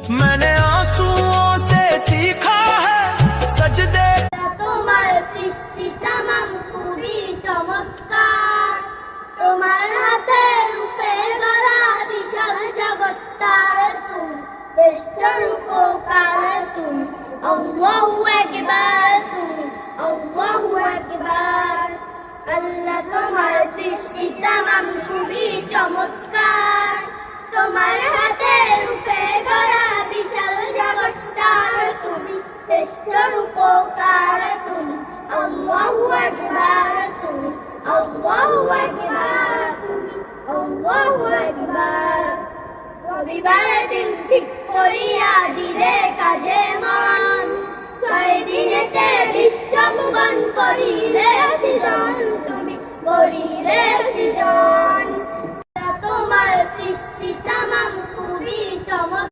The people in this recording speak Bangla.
मैंने आंसुओं से सीखा है सजदे। তোমার সৃষ্টি তামাম খুবই চমৎকার, তোমার হাতে রূপে গড়া বিশাল জগৎটার তুমি শ্রেষ্ঠ রূপকার তুমি। আল্লাহু আকবার, তুমি আল্লাহু আকবার। আল্লাহ তোমার সৃষ্টি তামাম খুবই চমৎকার, তোমার হাতে রূপে গড়া বিশাল জগৎটার তুমি শ্রেষ্ঠ রূপকার তুমি। আল্লাহু আকবার, তুমি আল্লাহু আকবার, তুমি আল্লাহু আকবার। রবিবার দিন ঠিক করিয়া দিলে কাজে মন, 6 দিনেতে বিশ্ব ভুবন করিলে সৃজন তুমি করিলে সৃজন।